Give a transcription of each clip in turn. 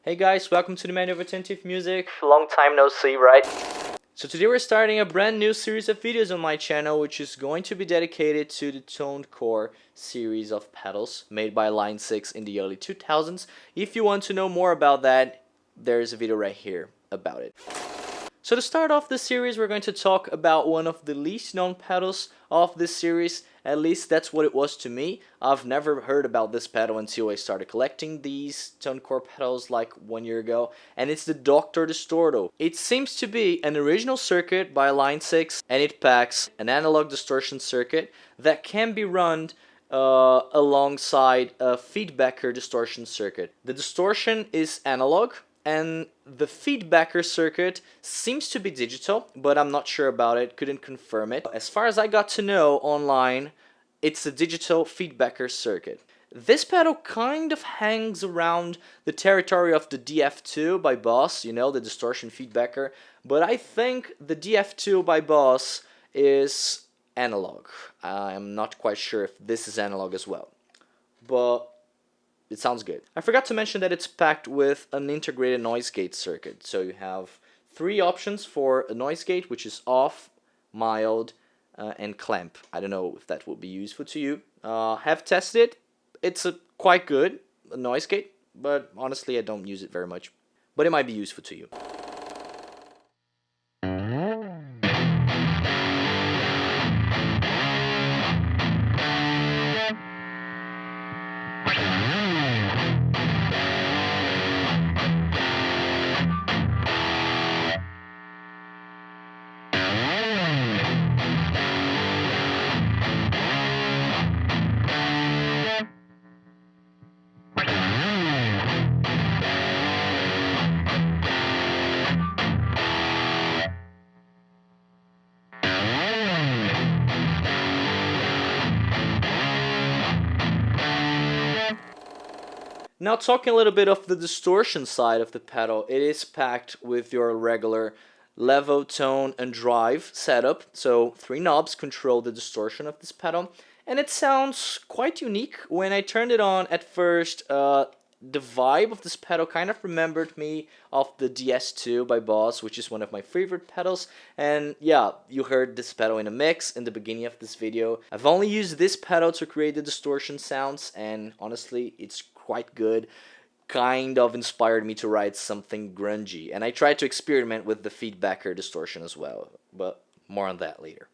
Hey guys, welcome to the Man of Attentive Music. Long time no see, right? So today we're starting a brand new series of videos on my channel, which is going to be dedicated to the ToneCore series of pedals made by Line 6 in the early 2000s. If you want to know more about that, there's a video right here about it. So to start off this series, we're going to talk about one of the least known pedals of this series. At least that's what it was to me. I've never heard about this pedal until I started collecting these ToneCore pedals like 1 year ago, and it's the Dr. Distorto. It seems to be an original circuit by Line 6, and it packs an analog distortion circuit that can be run alongside a feedbacker distortion circuit. The distortion is analog, and the feedbacker circuit seems to be digital, but I'm not sure about it, couldn't confirm it. As far as I got to know online, it's a digital feedbacker circuit. This pedal kind of hangs around the territory of the DF2 by Boss, you know, the distortion feedbacker, but I think the DF2 by Boss is analog. I'm not quite sure if this is analog as well, but it sounds good. I forgot to mention that it's packed with an integrated noise gate circuit. So you have three options for a noise gate, which is off, mild, and clamp. I don't know if that will be useful to you. Have tested it. It's quite good, a noise gate, but honestly I don't use it very much. But it might be useful to you. Now talking a little bit of the distortion side of the pedal, it is packed with your regular level, tone, and drive setup. So 3 knobs control the distortion of this pedal, and it sounds quite unique. When I turned it on at first, the vibe of this pedal kind of remembered me of the DS2 by Boss, which is one of my favorite pedals. And yeah, you heard this pedal in a mix in the beginning of this video. I've only used this pedal to create the distortion sounds, and honestly, it's quite good. Kind of inspired me to write something grungy, and I tried to experiment with the feedbacker distortion as well, but more on that later.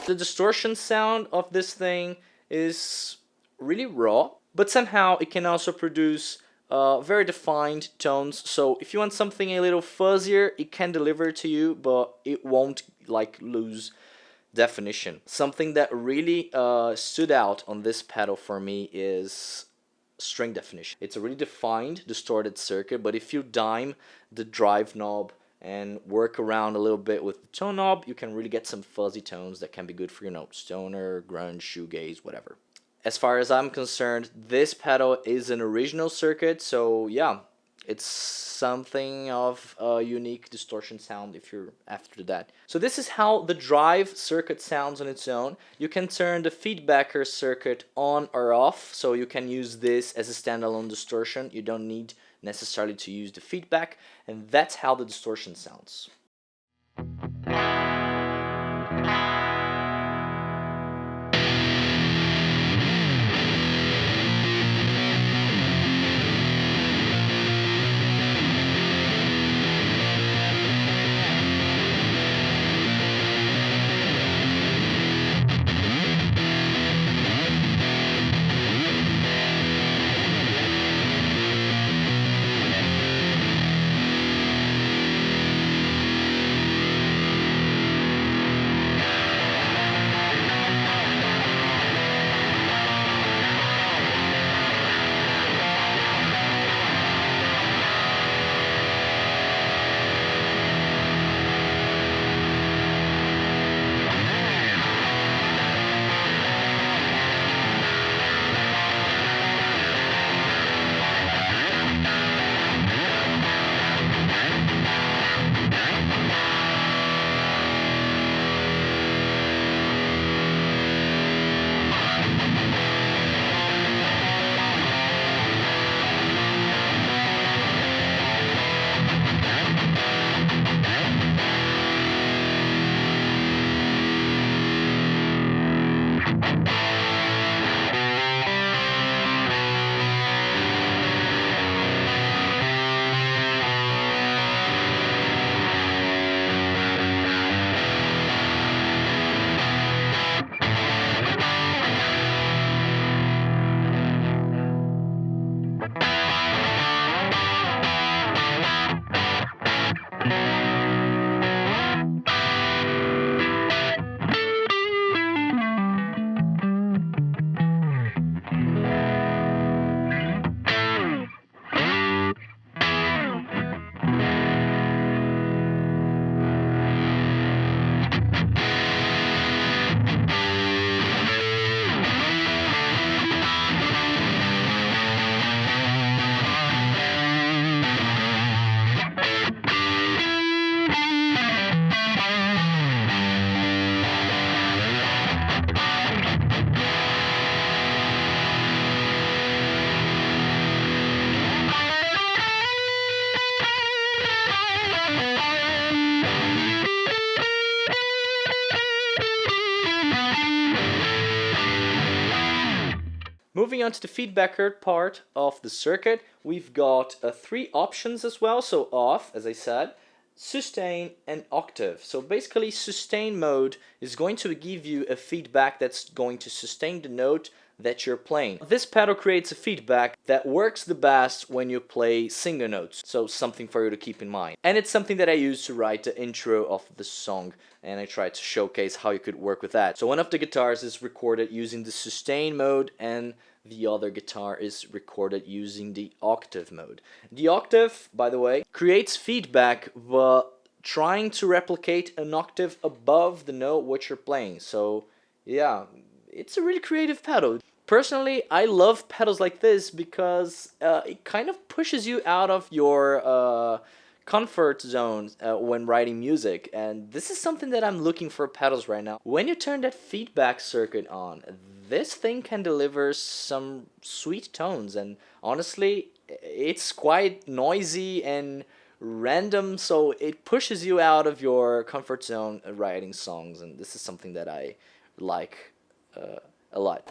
The distortion sound of this thing is really raw, but somehow it can also produce very defined tones. So if you want something a little fuzzier, it can deliver to you, but it won't like lose definition. Something that really stood out on this pedal for me is string definition. It's a really defined distorted circuit, but if you dime the drive knob and work around a little bit with the tone knob, you can really get some fuzzy tones that can be good for, you know, stoner, grunge, shoegaze, whatever. As far as I'm concerned, this pedal is an original circuit, so yeah, It's something of a unique distortion sound if you're after that. So this is how the drive circuit sounds on its own. You can turn the feedbacker circuit on or off, so you can use this as a standalone distortion. You don't need necessarily to use the feedback, and that's how the distortion sounds. Moving on to the feedbacker part of the circuit, we've got three options as well. So off, as I said, sustain and octave. So basically sustain mode is going to give you a feedback that's going to sustain the note that you're playing. This pedal creates a feedback that works the best when you play single notes, so something for you to keep in mind. And it's something that I use to write the intro of the song, and I try to showcase how you could work with that. So one of the guitars is recorded using the sustain mode, and the other guitar is recorded using the octave mode. The octave, by the way, creates feedback but trying to replicate an octave above the note what you're playing. So yeah, it's a really creative pedal. Personally, I love pedals like this because it kind of pushes you out of your comfort zone when writing music, and this is something that I'm looking for pedals right now. When you turn that feedback circuit on, this thing can deliver some sweet tones, and honestly, it's quite noisy and random, so it pushes you out of your comfort zone writing songs, and this is something that I like a lot.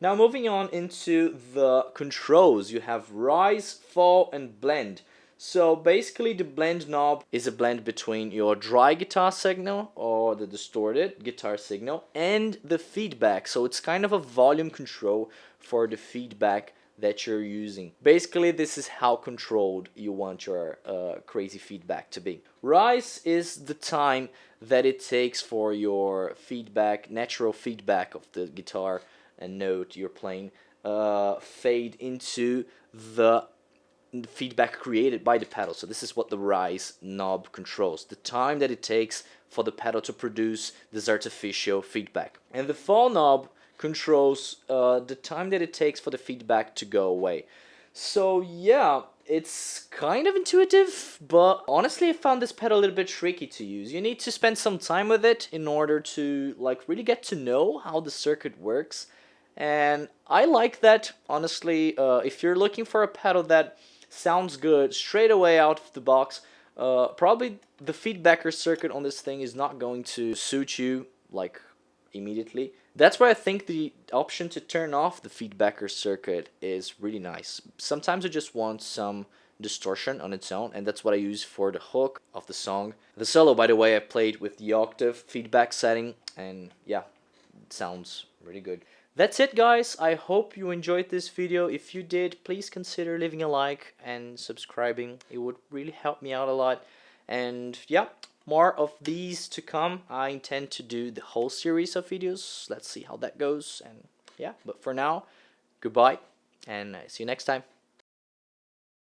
Now moving on into the controls, you have rise, fall, and blend. So basically the blend knob is a blend between your dry guitar signal or the distorted guitar signal and the feedback. So it's kind of a volume control for the feedback that you're using. Basically this is how controlled you want your crazy feedback to be. Rise is the time that it takes for your feedback, natural feedback of the guitar and note you're playing fade into the feedback created by the pedal. So this is what the rise knob controls, the time that it takes for the pedal to produce this artificial feedback. And the fall knob controls the time that it takes for the feedback to go away. So yeah, it's kind of intuitive, but honestly I found this pedal a little bit tricky to use. You need to spend some time with it in order to like really get to know how the circuit works. And I like that, honestly. If you're looking for a pedal that sounds good straight away out of the box, probably the feedbacker circuit on this thing is not going to suit you like immediately. That's why I think the option to turn off the feedbacker circuit is really nice. Sometimes I just want some distortion on its own, and that's what I use for the hook of the song. The solo, by the way, I played with the octave feedback setting, and yeah, it sounds really good. That's it, guys. I hope you enjoyed this video. If you did, please consider leaving a like and subscribing. It would really help me out a lot. And yeah, more of these to come. I intend to do the whole series of videos. Let's see how that goes. And yeah, but for now, goodbye and see you next time.